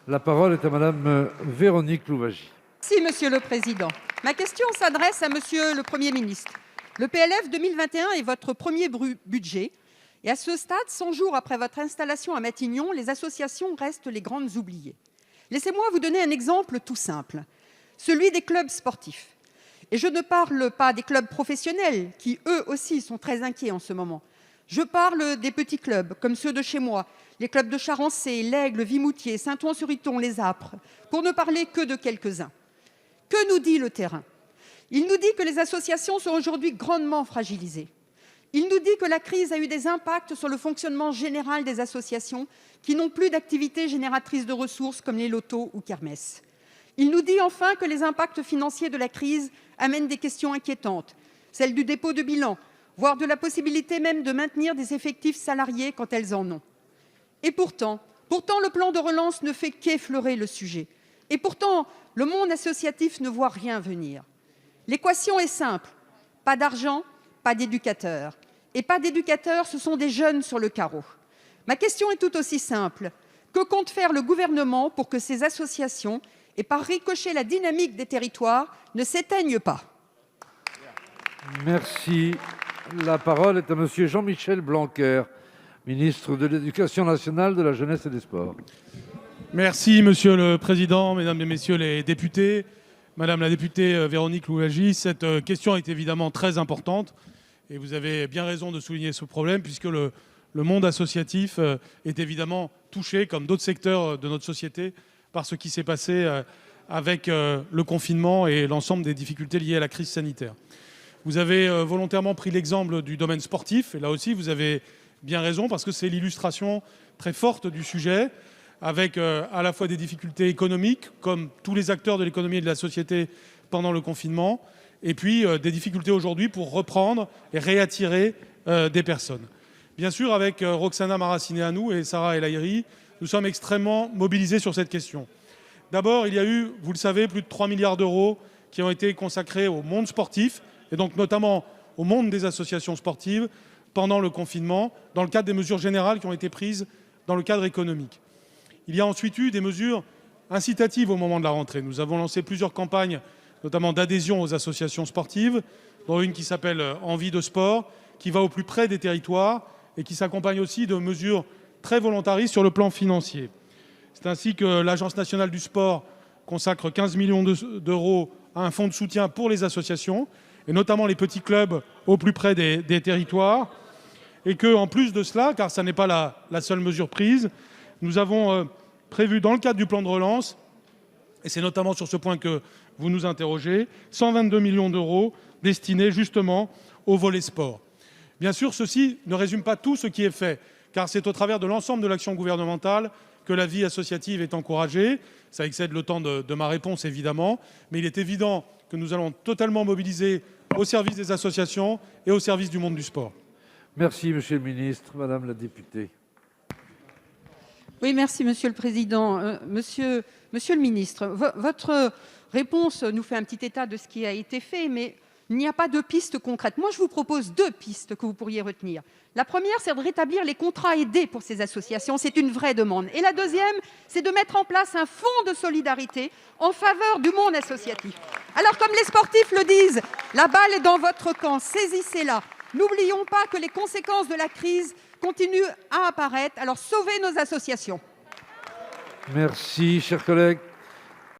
La parole est à Madame Véronique Louwagie. Merci, Monsieur le Président. Ma question s'adresse à Monsieur le Premier ministre. Le PLF 2021 est votre premier budget. Et à ce stade, 100 jours après votre installation à Matignon, les associations restent les grandes oubliées. Laissez-moi vous donner un exemple tout simple, celui des clubs sportifs. Et je ne parle pas des clubs professionnels, qui eux aussi sont très inquiets en ce moment. Je parle des petits clubs, comme ceux de chez moi, les clubs de Charancé, l'Aigle, Vimoutier, Saint-Ouen-sur-Iton, les Apres, pour ne parler que de quelques-uns. Que nous dit le terrain? Il nous dit que les associations sont aujourd'hui grandement fragilisées. Il nous dit que la crise a eu des impacts sur le fonctionnement général des associations qui n'ont plus d'activités génératrices de ressources comme les lotos ou kermesses. Il nous dit enfin que les impacts financiers de la crise amènent des questions inquiétantes, celles du dépôt de bilan, voire de la possibilité même de maintenir des effectifs salariés quand elles en ont. Et pourtant, le plan de relance ne fait qu'effleurer le sujet. Et pourtant, le monde associatif ne voit rien venir. L'équation est simple, pas d'argent, pas d'éducateurs. Et pas d'éducateurs, ce sont des jeunes sur le carreau. Ma question est tout aussi simple. Que compte faire le gouvernement pour que ces associations, et par ricochet la dynamique des territoires, ne s'éteignent pas? Merci. La parole est à Monsieur Jean-Michel Blanquer, ministre de l'Éducation nationale, de la jeunesse et des sports. Merci, Monsieur le Président, Mesdames et Messieurs les députés. Madame la députée Véronique Louwagie, cette question est évidemment très importante et vous avez bien raison de souligner ce problème puisque le monde associatif est évidemment touché, comme d'autres secteurs de notre société, par ce qui s'est passé avec le confinement et l'ensemble des difficultés liées à la crise sanitaire. Vous avez volontairement pris l'exemple du domaine sportif et là aussi vous avez bien raison parce que c'est l'illustration très forte du sujet, avec à la fois des difficultés économiques, comme tous les acteurs de l'économie et de la société pendant le confinement, et puis des difficultés aujourd'hui pour reprendre et réattirer des personnes. Bien sûr, avec Roxana Maracineanu et Sarah El Haïry, nous sommes extrêmement mobilisés sur cette question. D'abord, il y a eu, vous le savez, plus de 3 milliards d'euros qui ont été consacrés au monde sportif, et donc notamment au monde des associations sportives, pendant le confinement, dans le cadre des mesures générales qui ont été prises dans le cadre économique. Il y a ensuite eu des mesures incitatives au moment de la rentrée. Nous avons lancé plusieurs campagnes, notamment d'adhésion aux associations sportives, dont une qui s'appelle Envie de sport, qui va au plus près des territoires et qui s'accompagne aussi de mesures très volontaristes sur le plan financier. C'est ainsi que l'Agence nationale du sport consacre 15 millions d'euros à un fonds de soutien pour les associations, et notamment les petits clubs au plus près des territoires. Et qu'en plus de cela, car ce n'est pas la seule mesure prise, nous avons prévu dans le cadre du plan de relance, et c'est notamment sur ce point que vous nous interrogez, 122 millions d'euros destinés justement au volet sport. Bien sûr, ceci ne résume pas tout ce qui est fait, car c'est au travers de l'ensemble de l'action gouvernementale que la vie associative est encouragée. Ça excède le temps de ma réponse, évidemment, mais il est évident que nous allons totalement mobiliser au service des associations et au service du monde du sport. Merci, Monsieur le ministre. Madame la députée. Oui, merci, Monsieur le Président. Monsieur le ministre, votre réponse nous fait un petit état de ce qui a été fait, mais il n'y a pas de pistes concrètes. Moi, je vous propose 2 pistes que vous pourriez retenir. La première, c'est de rétablir les contrats aidés pour ces associations. C'est une vraie demande. Et la deuxième, c'est de mettre en place un fonds de solidarité en faveur du monde associatif. Alors, comme les sportifs le disent, la balle est dans votre camp. Saisissez-la. N'oublions pas que les conséquences de la crise continuent à apparaître. Alors, sauvez nos associations. Merci, chers collègues.